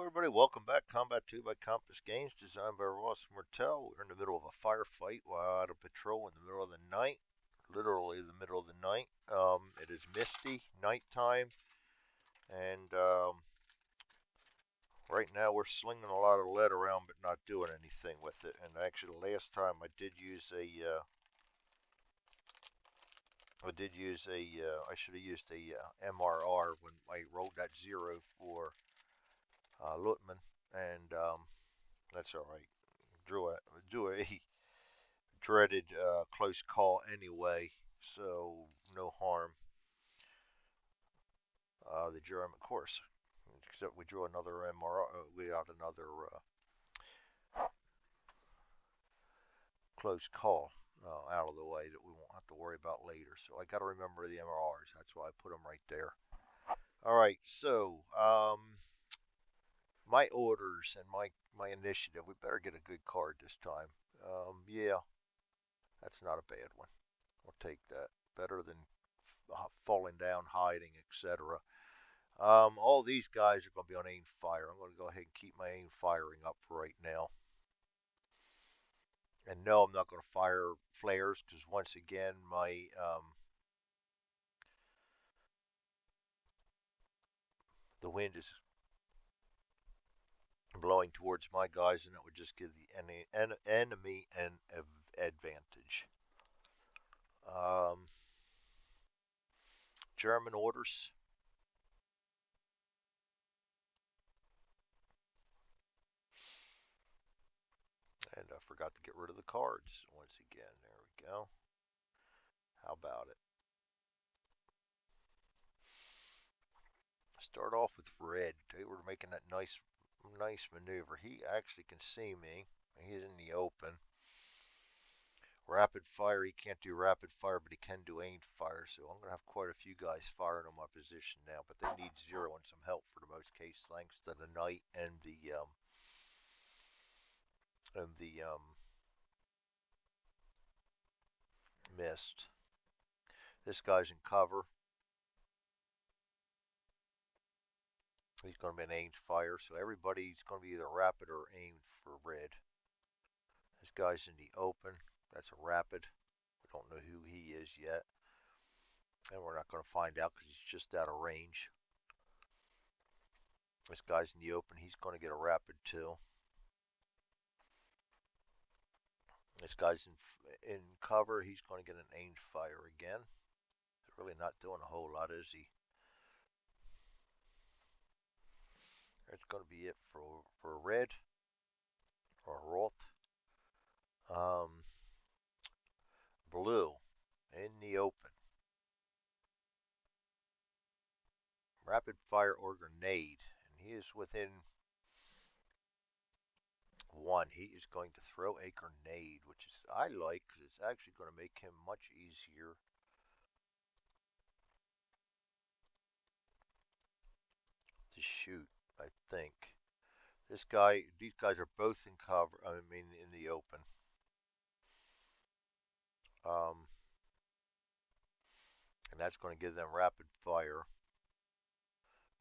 Everybody, welcome back. Combat 2 by Compass Games, designed by Ross Martel. We're in the middle of a firefight while out of patrol in the middle of the night. Literally the middle of the night. It is misty, nighttime, and right now we're slinging a lot of lead around but not doing anything with it. And actually, the last time I should have used a MRR when I rolled that zero for Lutman, and that's all right. Drew a do a dreaded close call anyway, so no harm. The German, of course, except we drew another MR. We got another close call out of the way that we won't have to worry about later. So I got to remember the MRRs. That's why I put them right there. All right, so my orders and my initiative. We better get a good card this time. Yeah, that's not a bad one. We'll take that. Better than falling down, hiding, etc. All these guys are going to be on aim fire. I'm going to go ahead and keep my aim firing up for right now. And no, I'm not going to fire flares because once again, the wind is blowing towards my guys, and it would just give the enemy an advantage. Um, German orders, and I forgot to get rid of the cards once again. There we go. How about it? Start off with red. They were making that nice maneuver. He actually can see me. He's in the open. Rapid fire, he can't do rapid fire, but he can do aimed fire. So I'm going to have quite a few guys firing on my position now, but they need zero and some help for the most case, thanks to the night and the mist. This guy's in cover. He's going to be an aimed fire, so everybody's going to be either rapid or aimed for red. This guy's in the open. That's a rapid. We don't know who he is yet, and we're not going to find out because he's just out of range. This guy's in the open. He's going to get a rapid too. This guy's in cover. He's going to get an aimed fire again. He's really not doing a whole lot, is he? That's going to be it for red or Roth. Um, Blue in the open. Rapid fire or grenade. And he is within one. He is going to throw a grenade, which is I like because it's actually going to make him much easier to shoot, I think. These guys are both in cover. I mean, in the open. Um, and that's going to give them rapid fire,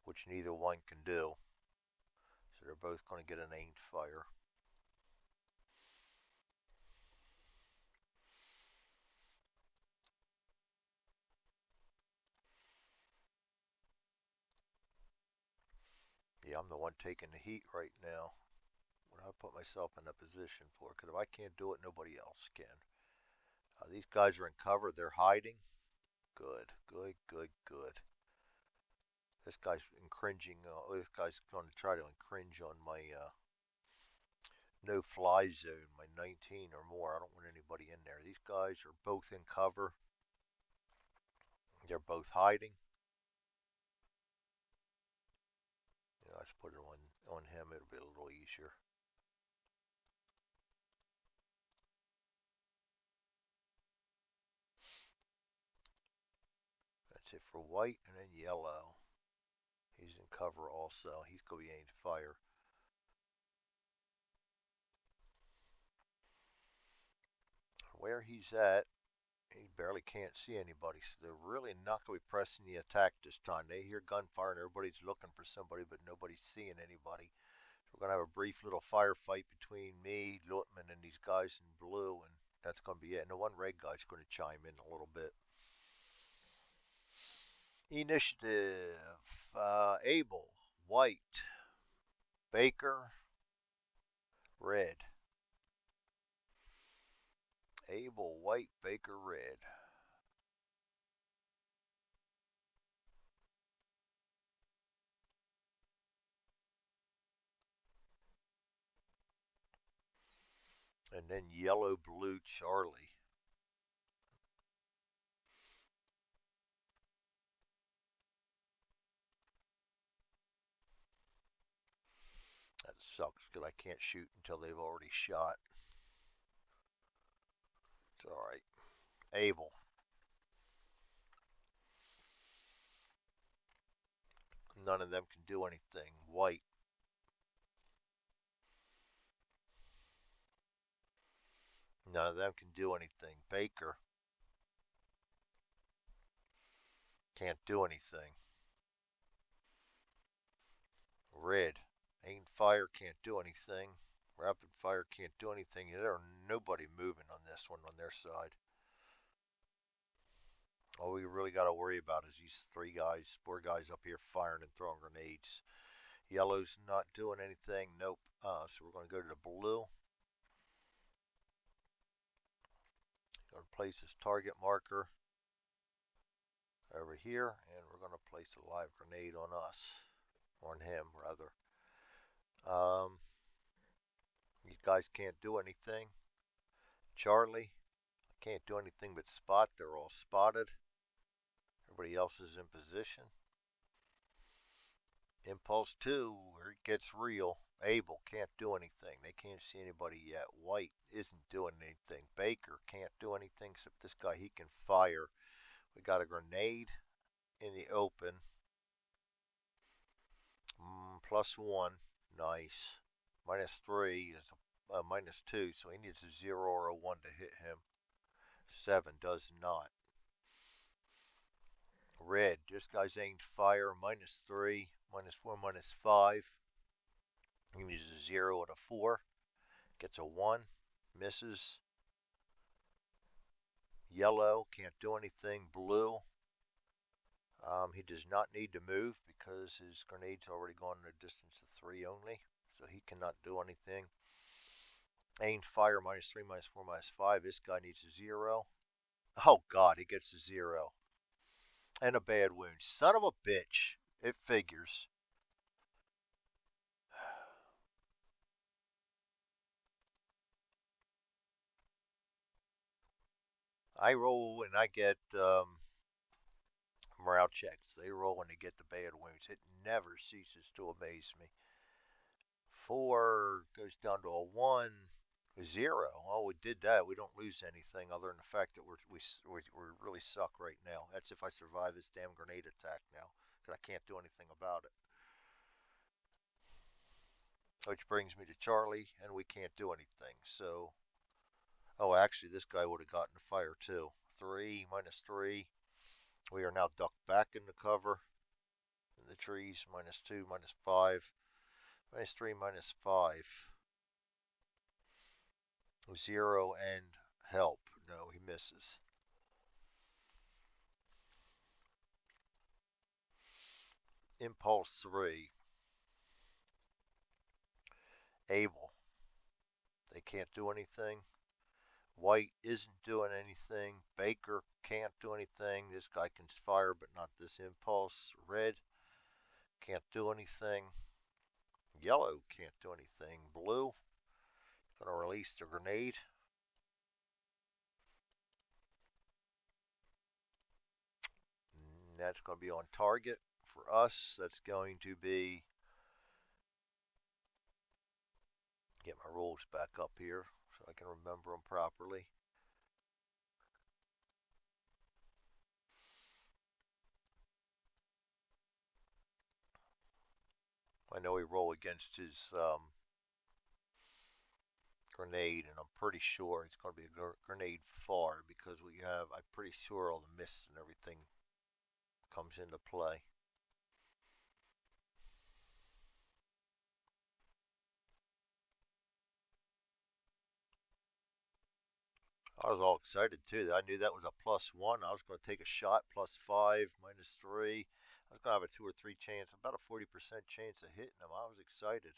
which neither one can do. So they're both going to get an aimed fire. Yeah, I'm the one taking the heat right now. What I put myself in a position for, because if I can't do it, nobody else can. These guys are in cover. They're hiding. Good, good, good, good. This guy's infringing. This guy's going to try to infringe on my no-fly zone, my 19 or more. I don't want anybody in there. These guys are both in cover. They're both hiding. Let's put it on him. It'll be a little easier. That's it for white, and then yellow. He's in cover also. He's going to be aimed fire. Where he's at, he barely can't see anybody, so they're really not going to be pressing the attack this time. They hear gunfire and everybody's looking for somebody, but nobody's seeing anybody. We're gonna have a brief little firefight between me, Lutman, and these guys in blue, and that's gonna be it. And the one red guy's gonna chime in a little bit. Initiative. Abel, white. Baker, red. Abel, white. Baker, red. And then yellow, blue, Charlie. That sucks because I can't shoot until they've already shot. It's alright. Abel. None of them can do anything. White. None of them can do anything. Baker. Can't do anything. Red. Aim fire can't do anything. Rapid fire can't do anything. There's nobody moving on this one on their side. All we really got to worry about is these four guys up here firing and throwing grenades. Yellow's not doing anything. Nope. So we're going to go to the blue. Going to place this target marker over here, and we're going to place a live grenade on us, on him rather. These guys can't do anything. Charlie can't do anything but spot. They're all spotted. Everybody else is in position. Impulse 2, where it gets real. Abel can't do anything. They can't see anybody yet. White isn't doing anything. Baker can't do anything except this guy. He can fire. We got a grenade in the open. +1. Nice. -3 is -2, so he needs a 0 or a 1 to hit him. 7 does not. Red, this guy's aimed fire. -3, -4, -5. He needs a 0 and a 4. Gets a 1. Misses. Yellow, can't do anything. Blue, he does not need to move because his grenade's already gone a distance of 3 only, so he cannot do anything. Aimed fire, -3, -4, -5. This guy needs a 0. Oh god, he gets a 0. And a bad wound. Son of a bitch. It figures. I roll and I get morale checks. They roll when they get the bad wounds. It never ceases to amaze me. 4 goes down to a 1. 0. Oh, we did that. We don't lose anything other than the fact that we really suck right now. That's if I survive this damn grenade attack now, because I can't do anything about it. Which brings me to Charlie, and we can't do anything. So, oh, actually, this guy would have gotten a fire too. 3, -3. We are now ducked back in the cover in the trees. -2, -5, -3, -5. 0 and help. No, he misses. Impulse 3. Abel. They can't do anything. White isn't doing anything. Baker can't do anything. This guy can fire, but not this impulse. Red can't do anything. Yellow can't do anything. Blue gonna release the grenade. And that's gonna be on target for us. That's going to be, get my rules back up here so I can remember them properly. I know we roll against his grenade, and I'm pretty sure it's going to be a grenade far because I'm pretty sure all the mist and everything comes into play. I was all excited too. I knew that was a +1. I was going to take a shot, +5, -3. I was going to have a 2 or 3 chance, about a 40% chance of hitting him. I was excited.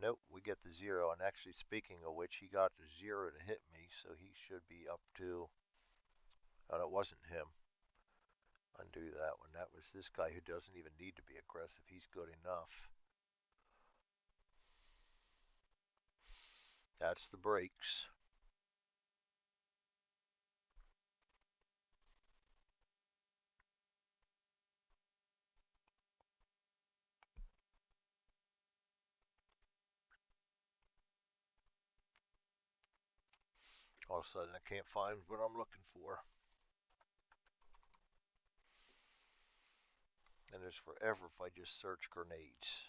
Nope, we get the 0. And actually, speaking of which, he got the 0 to hit me, so he should be up to. Oh, it wasn't him. Undo that one. That was this guy who doesn't even need to be aggressive. He's good enough. That's the brakes. All of a sudden, I can't find what I'm looking for. And there's forever if I just search grenades.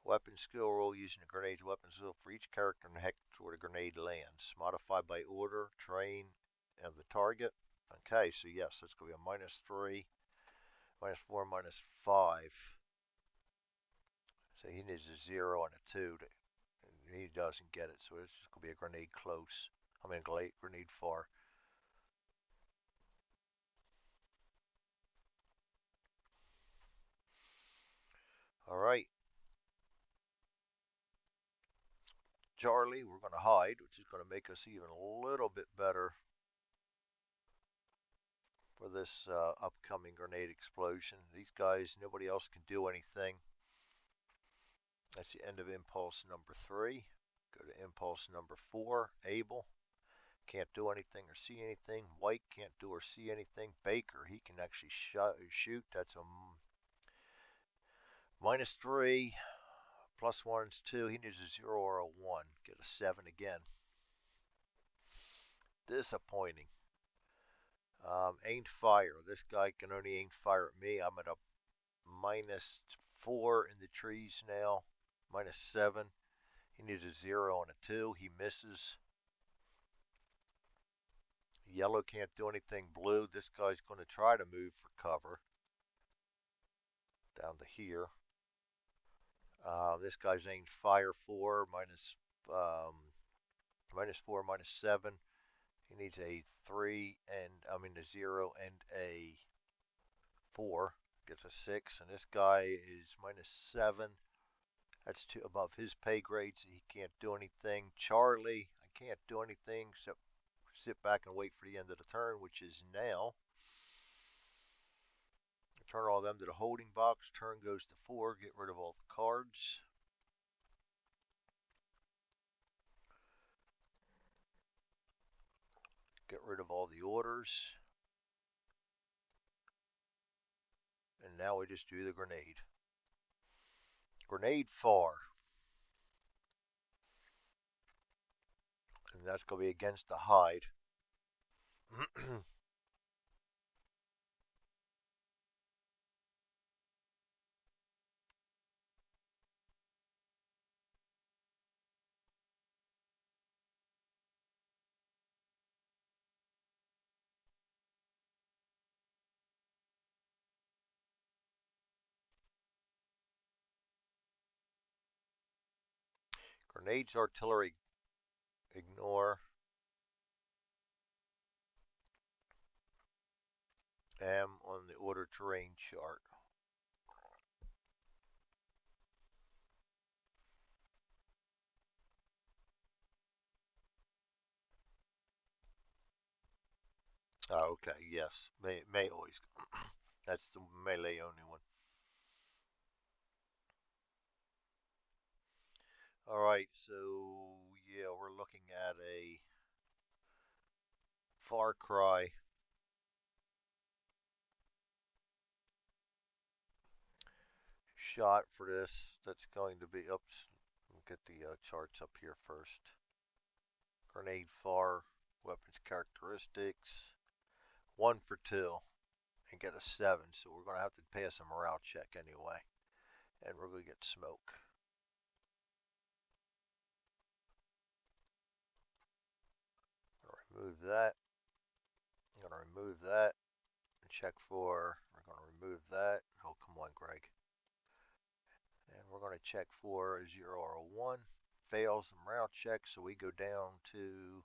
Weapon skill roll using a grenade's weapon skill for each character in the hex where the grenade lands. Modified by order, terrain, of the target. Okay, so yes, that's going to be a -3, -4, -5. So he needs a 0 and a 2. He doesn't get it, so it's just going to be a grenade close. I mean, grenade far. All right, Charlie, we're going to hide, which is going to make us even a little bit better for this upcoming grenade explosion. These guys, nobody else can do anything. That's the end of impulse number 3. Go to impulse number 4, Abel. Can't do anything or see anything. White can't do or see anything. Baker, he can actually shoot. That's a -3. +1's 2. He needs a 0 or a 1. Get a 7 again. Disappointing. Aimed fire. This guy can only aim fire at me. I'm at a -4 in the trees now. -7. He needs a 0 and a 2. He misses. Yellow can't do anything. Blue, this guy's going to try to move for cover. Down to here. This guy's aimed fire 4, um, -4, -7. He needs a 3 and, I mean, a 0 and a 4. Gets a 6. And this guy is -7. That's above his pay grade, so he can't do anything. Charlie, I can't do anything except sit back and wait for the end of the turn, which is now. Turn all of them to the holding box. Turn goes to 4. Get rid of all the cards. Get rid of all the orders. And now we just do the grenade. Grenade far. And that's going to be against the hide. Grenades, artillery, ignore. M on the order terrain chart. Oh, okay, yes. May always. That's the melee only one. All right, so yeah, we're looking at a Far Cry shot for this. That's going to be, oops, we'll get the charts up here first. Grenade far, weapons characteristics, 1 for 2, and get a 7. So we're going to have to pass a morale check anyway, and we're going to get smoke. I'm going to remove that. I'm going to remove that. check for, we're going to remove that. Oh, come on, Greg. And we're going to check for 0 or 1. Fails the morale check, so we go down to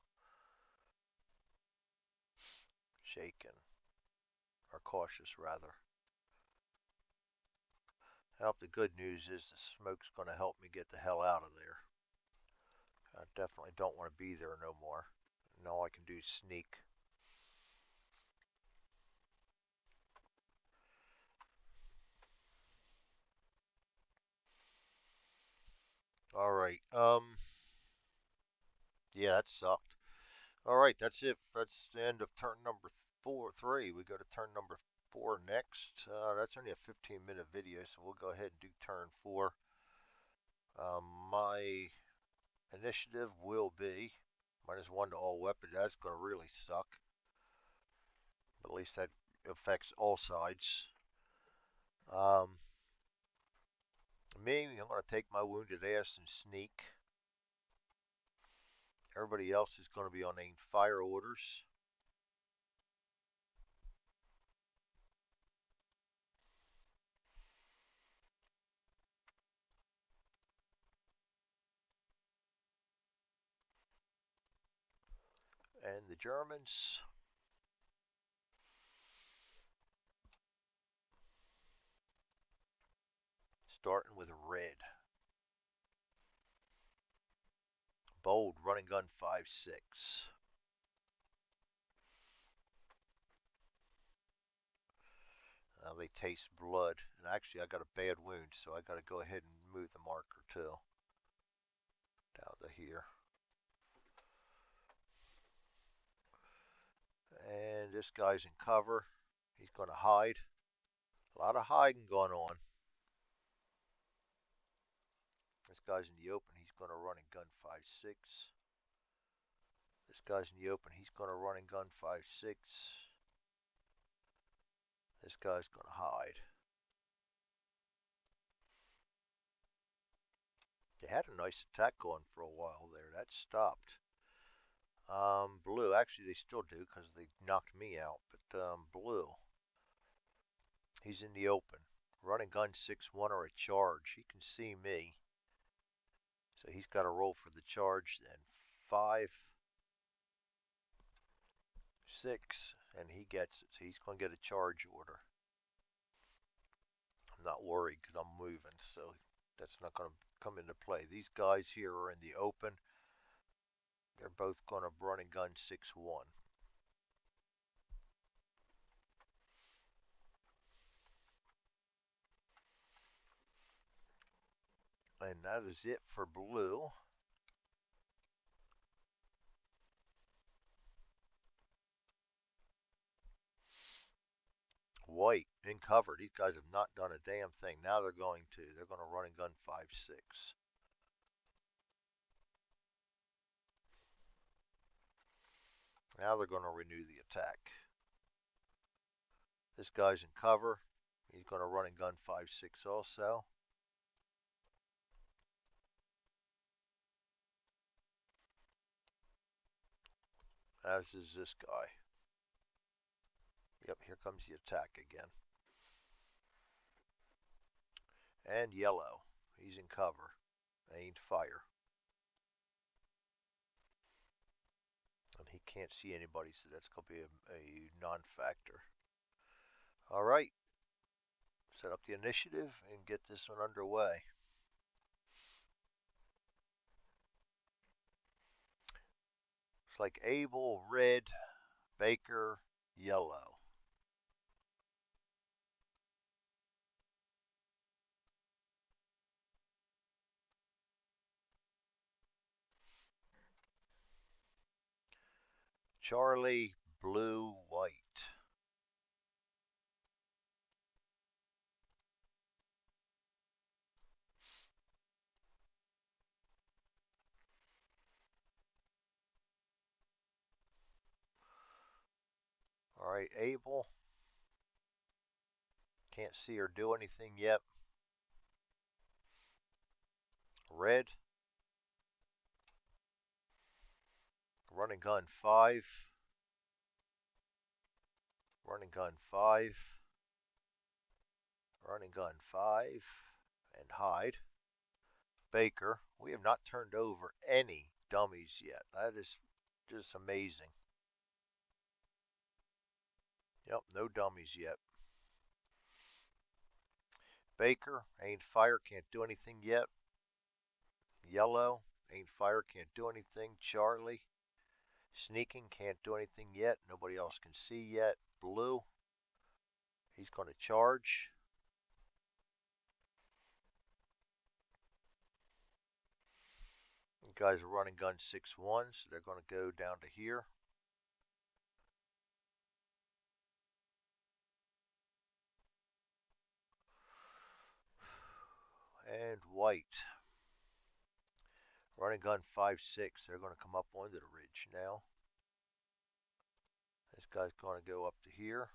shaken, or cautious rather. Well, the good news is the smoke's going to help me get the hell out of there. I definitely don't want to be there no more. Now I can do sneak. All right. Yeah, that sucked. All right, that's it. That's the end of turn number 3. We go to turn number 4 next. That's only a 15-minute video, so we'll go ahead and do turn 4. My initiative will be -1 to all weapons. That's going to really suck. But at least that affects all sides. Me, I'm going to take my wounded ass and sneak. Everybody else is going to be on aimed fire orders. And the Germans, starting with red. Bold, running gun 5.6. They taste blood. And actually, I got a bad wound, so I got to go ahead and move the marker too. Down to here. And this guy's in cover. He's going to hide. A lot of hiding going on. This guy's in the open. He's going to run and gun 5.6. This guy's in the open. He's going to run and gun 5.6. This guy's going to hide. They had a nice attack going for a while there. That stopped. Blue, actually they still do because they knocked me out. But blue, he's in the open. Running gun 6-1 or a charge. He can see me. So he's got to roll for the charge then. 5, 6, and he gets it. So he's going to get a charge order. I'm not worried because I'm moving, so that's not going to come into play. These guys here are in the open. They're both going to run and gun 6-1. And that is it for blue. White in cover. These guys have not done a damn thing. Now they're going to. They're going to run and gun 5.6. Now they're going to renew the attack. This guy's in cover. He's going to run and gun 5.6 also. As is this guy. Yep, here comes the attack again. And yellow. He's in cover. Aimed fire. And he can't see anybody, so that's going to be a non-factor. All right. Set up the initiative and get this one underway. It's like Abel, red, Baker, yellow. Charlie, blue, white. All right, Abel. Can't see or do anything yet. Red. Running gun 5. Running gun 5. Running gun 5. And hide. Baker. We have not turned over any dummies yet. That is just amazing. Yep, no dummies yet. Baker, ain't fire, can't do anything yet. Yellow, ain't fire, can't do anything. Charlie, sneaking, can't do anything yet. Nobody else can see yet. Blue, he's going to charge. The guys are running gun 6-1, so they're going to go down to here. And white. Running gun 5-6, they're going to come up onto the ridge now. This guy's going to go up to here.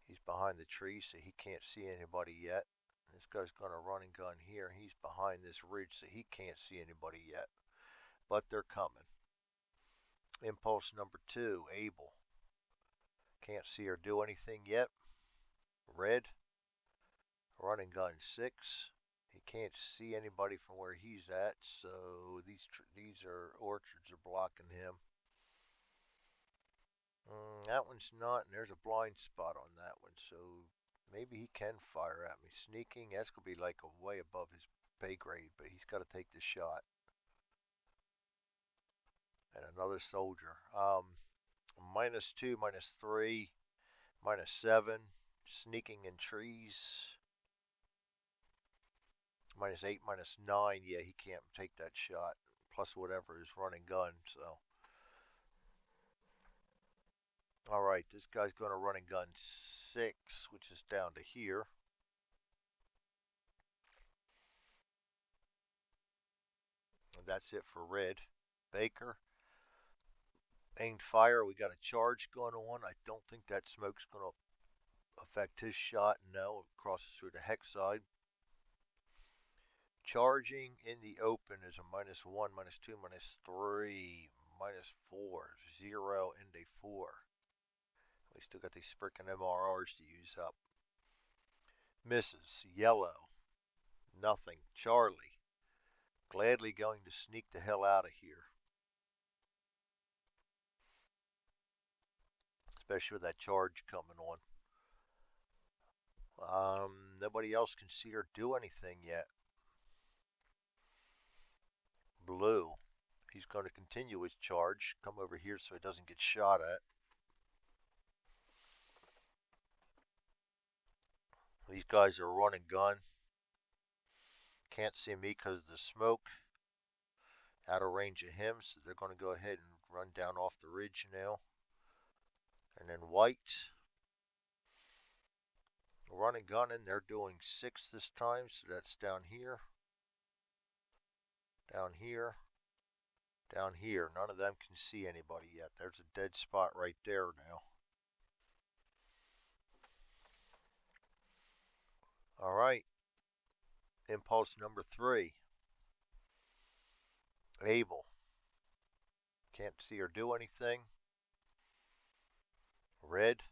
He's behind the tree, so he can't see anybody yet. This guy's going to run and gun here. He's behind this ridge, so he can't see anybody yet. But they're coming. Impulse number 2, Abel. Can't see or do anything yet. Red. Running gun 6. He can't see anybody from where he's at, so these orchards are blocking him. That one's not, and there's a blind spot on that one, so maybe he can fire at me. Sneaking, that's going to be like a way above his pay grade, but he's got to take the shot. And another soldier. -2, -3, -7. Sneaking in trees. -8, -9. Yeah, he can't take that shot. Plus whatever is running gun, so. Alright, this guy's going to run and gun 6, which is down to here. And that's it for red. Baker. Aimed fire. We got a charge going on. I don't think that smoke's going to affect his shot. No, it crosses through the hex side. Charging in the open is a -1, -2, -3, -4, 0, and a 4. We still got these frickin' MRRs to use up. Misses. Yellow. Nothing. Charlie. Gladly going to sneak the hell out of here. Especially with that charge coming on. Nobody else can see or do anything yet. Blue. He's going to continue his charge. Come over here so he doesn't get shot at. These guys are running gun. Can't see me because of the smoke. Out of range of him, so they're going to go ahead and run down off the ridge now. And then white. Running gun, and they're doing 6 this time, so that's down here. Down here. Down here. None of them can see anybody yet. There's a dead spot right there now. Alright. Impulse number 3. Abel. Can't see or do anything. Red.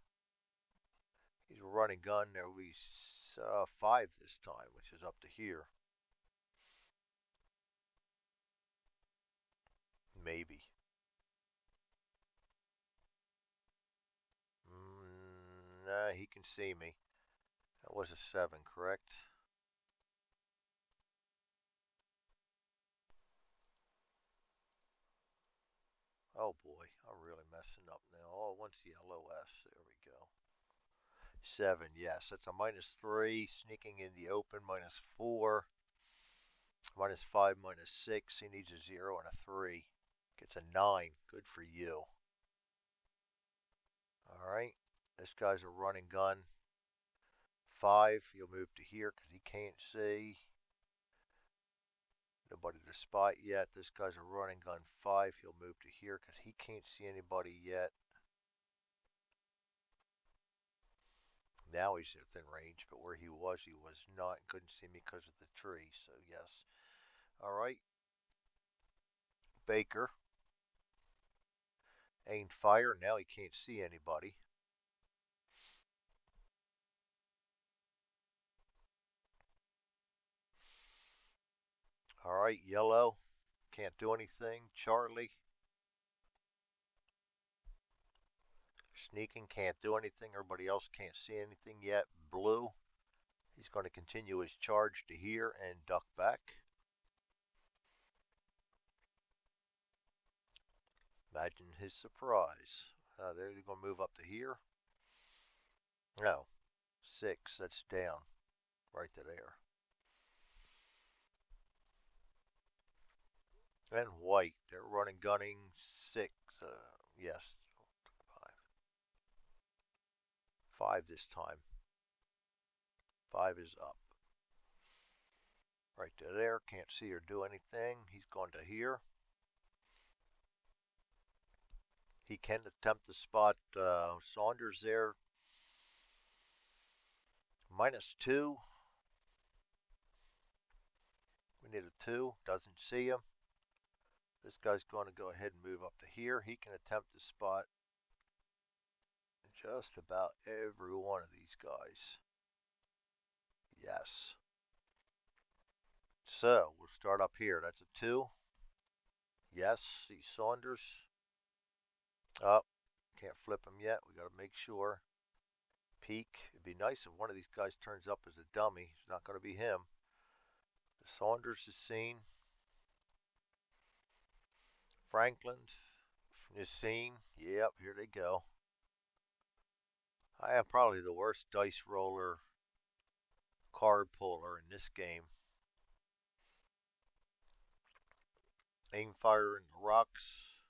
He's running gun. There will be 5 this time, which is up to here. Maybe. Nah, he can see me. That was a 7, correct? Oh boy, I'm really messing up now. Oh, once the LOS. There we go. 7, yes. That's a -3. Sneaking in the open, -4. -5, -6. He needs a 0 and a 3. Gets a 9. Good for you. Alright. This guy's a running gun. 5. He'll move to here because he can't see. Nobody to spot yet. This guy's a running gun 5. He'll move to here because he can't see anybody yet. Now he's within range, but where he was not. Couldn't see me because of the tree, so yes. Alright. Baker. Aimed fire. Now he can't see anybody. All right, yellow. Can't do anything. Charlie. Sneaking. Can't do anything. Everybody else can't see anything yet. Blue. He's going to continue his charge to here and duck back. Imagine his surprise. They're going to move up to here. No. 6. That's down. Right to there. And white. They're running gunning 6. Yes. 5. 5 this time. 5 is up. Right to there. Can't see or do anything. He's going to here. He can attempt to spot Saunders there. -2. We need a 2. Doesn't see him. This guy's going to go ahead and move up to here. He can attempt to spot just about every one of these guys. Yes. So we'll start up here. That's a 2. Yes. See Saunders. Up. Can't flip him yet. We got to make sure. Peek. It'd be nice if one of these guys turns up as a dummy. It's not going to be him. Saunders is seen. Franklin is seen. Yep, here they go. I am probably the worst dice roller card puller in this game. Aim fire in the rocks.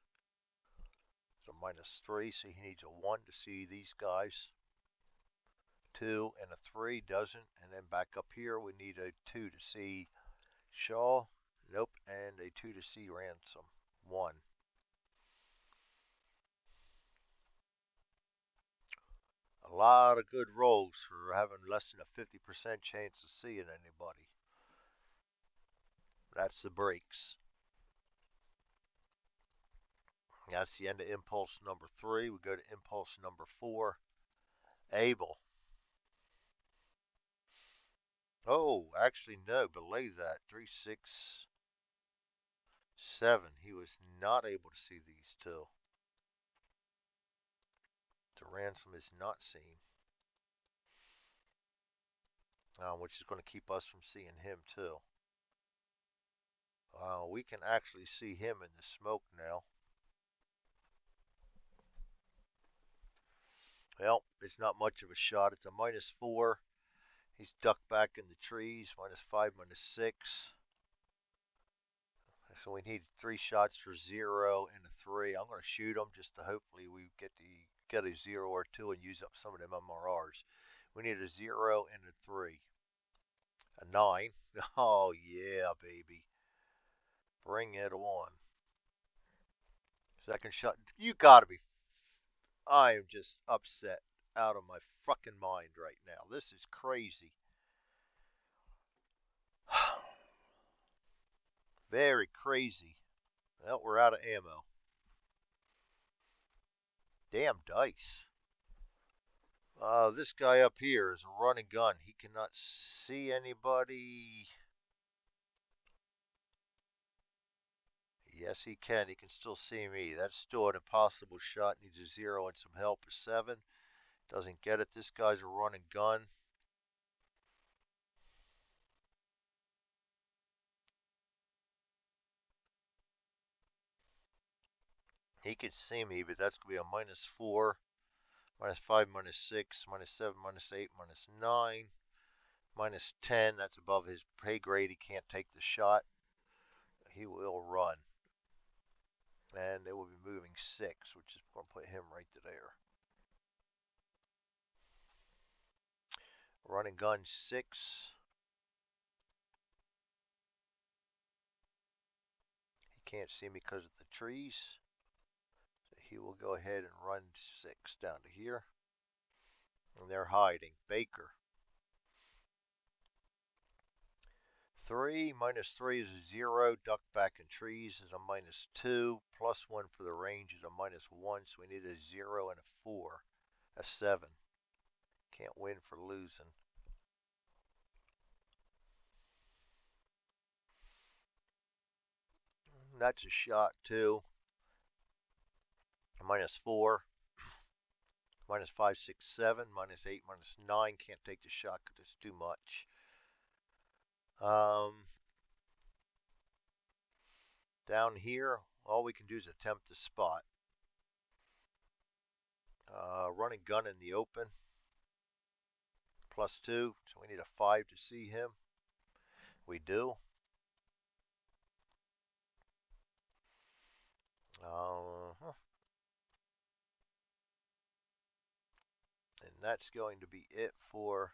It's a -3, so he needs a 1 to see these guys. 2 and a 3 doesn't. And then back up here, we need a 2 to see Shaw. Nope. And a 2 to see Ransom. 1. A lot of good rolls for having less than a 50% chance of seeing anybody. That's the breaks. That's the end of impulse number 3. We go to impulse number 4. Abel. Oh, actually, no, belay that. 3, 6, 7. He was not able to see these two. The ransom is not seen, which is going to keep us from seeing him, too. We can actually see him in the smoke now. Well, it's not much of a shot. It's a -4. He's ducked back in the trees. -5, -6. So we need 3 shots for 0 and a 3. I'm going to shoot them just to hopefully we get a 0 or 2 and use up some of them MRRs. We need a 0 and a 3. A 9. Oh, yeah, baby. Bring it on. Second shot. You got to be. I am just upset out of my fucking mind right now. This is crazy. Very crazy. Well, we're out of ammo. Damn dice. This guy up here is a running gun. He cannot see anybody. Yes, he can. He can still see me. That's still an impossible shot. Needs a 0 and some help. A 7. Doesn't get it. This guy's a running gun. He can see me, but that's going to be a -4, -5, -6, -7, -8, -9, -10. That's above his pay grade. He can't take the shot. He will run. And they will be moving 6, which is going to put him right to there. Running gun 6. He can't see me because of the trees. So he will go ahead and run 6 down to here. And they're hiding. Baker. 3 minus 3 is a 0. Duck back in trees is a minus 2. Plus 1 for the range is a minus 1. So we need a 0 and a 4. A 7. Can't win for losing. That's a shot too. Minus 4. Minus 5, 6, 7. Minus 8, minus 9. Can't take the shot because it's too much. Down here, all we can do is attempt to spot. Run and gun in the open. Plus 2, so we need a 5 to see him. We do. And that's going to be it for...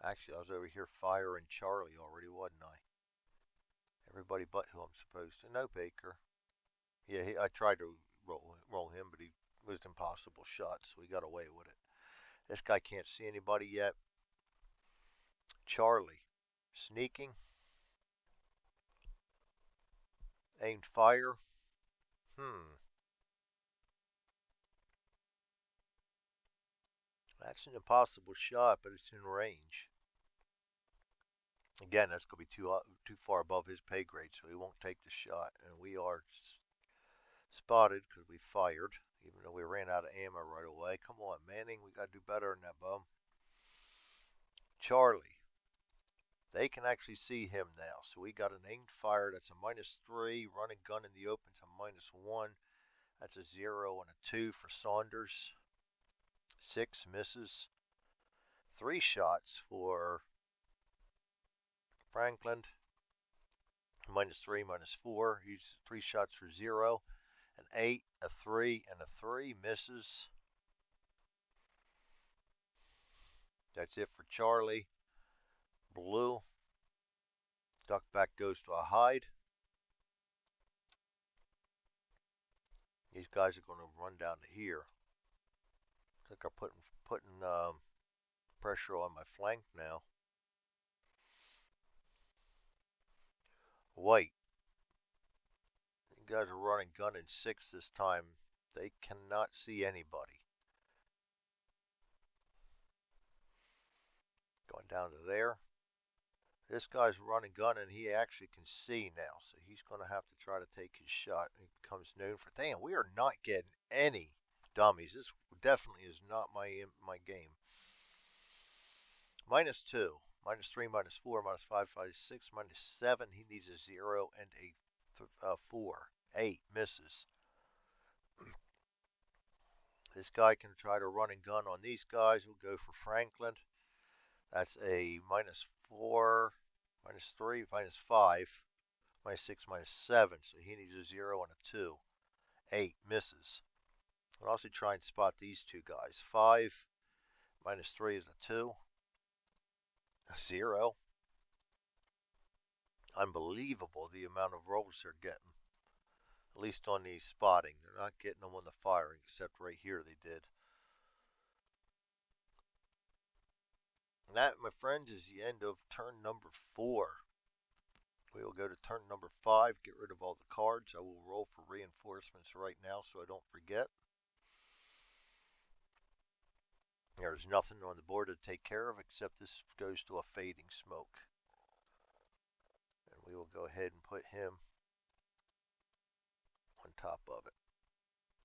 Actually, I was over here firing Charlie already, wasn't I? Everybody but who I'm supposed to. No, Baker. Yeah, I tried to roll him, but he was an impossible shot, so we got away with it. This guy can't see anybody yet. Charlie. Sneaking. Aimed fire. That's an impossible shot, but it's in range. Again, that's going to be too far above his pay grade, so he won't take the shot. And we are spotted because we fired, even though we ran out of ammo right away. Come on, Manning, we got to do better than that, bum. Charlie. They can actually see him now. So we got an aimed fire. That's a minus 3. Running gun in the open to minus 1. That's a 0 and a 2 for Saunders. 6 misses. 3 shots for Franklin. Minus 3, minus 4. He's 3 shots for 0. An 8, a 3, and a 3 misses. That's it for Charlie. Blue. Duck back goes to a hide. These guys are going to run down to here. I think I'm putting pressure on my flank now. White. You guys are running gun in 6 this time. They cannot see anybody. Going down to there. This guy's running gun and he actually can see now. So he's going to have to try to take his shot. It becomes noon for... Damn, we are not getting any dummies. This definitely is not my game. Minus 2. Minus 3, minus 4, minus 5, 5, 6, minus 7. He needs a 0 and a 4. 8 misses. This guy can try to run and gun on these guys. We'll go for Franklin. That's a minus 4, minus 3, minus 5, minus 6, minus 7. So he needs a 0 and a 2. 8 misses. I'll also try and spot these two guys. 5 minus 3 is a 2. A 0. Unbelievable the amount of rolls they're getting. At least on the spotting. They're not getting them on the firing, except right here they did. And that, my friends, is the end of turn number 4. We will go to turn number 5, get rid of all the cards. I will roll for reinforcements right now so I don't forget. There's nothing on the board to take care of except this goes to a fading smoke. And we will go ahead and put him on top of it.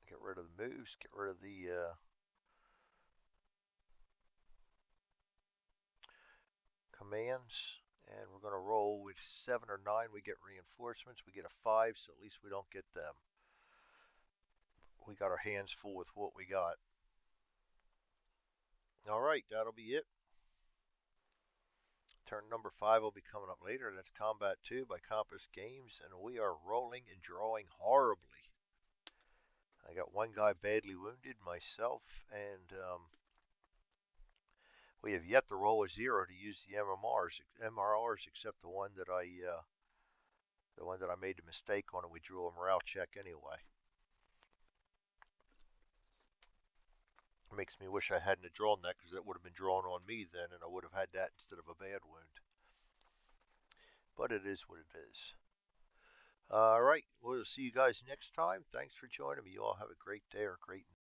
Get rid of the moves, get rid of the commands. And we're going to roll with 7 or 9. We get reinforcements. We get a 5, so at least we don't get them. We got our hands full with what we got. Alright, that'll be it. Turn number 5 will be coming up later. That's Combat 2 by Compass Games, and we are rolling and drawing horribly. I got one guy badly wounded, myself, and we have yet to roll a 0 to use the MRRs, except the one that I made the mistake on, and we drew a morale check anyway. It makes me wish I hadn't drawn that, because that would have been drawn on me then, and I would have had that instead of a bad wound. but it is what it is. All right, we'll see you guys next time. Thanks for joining me. You all have a great day or great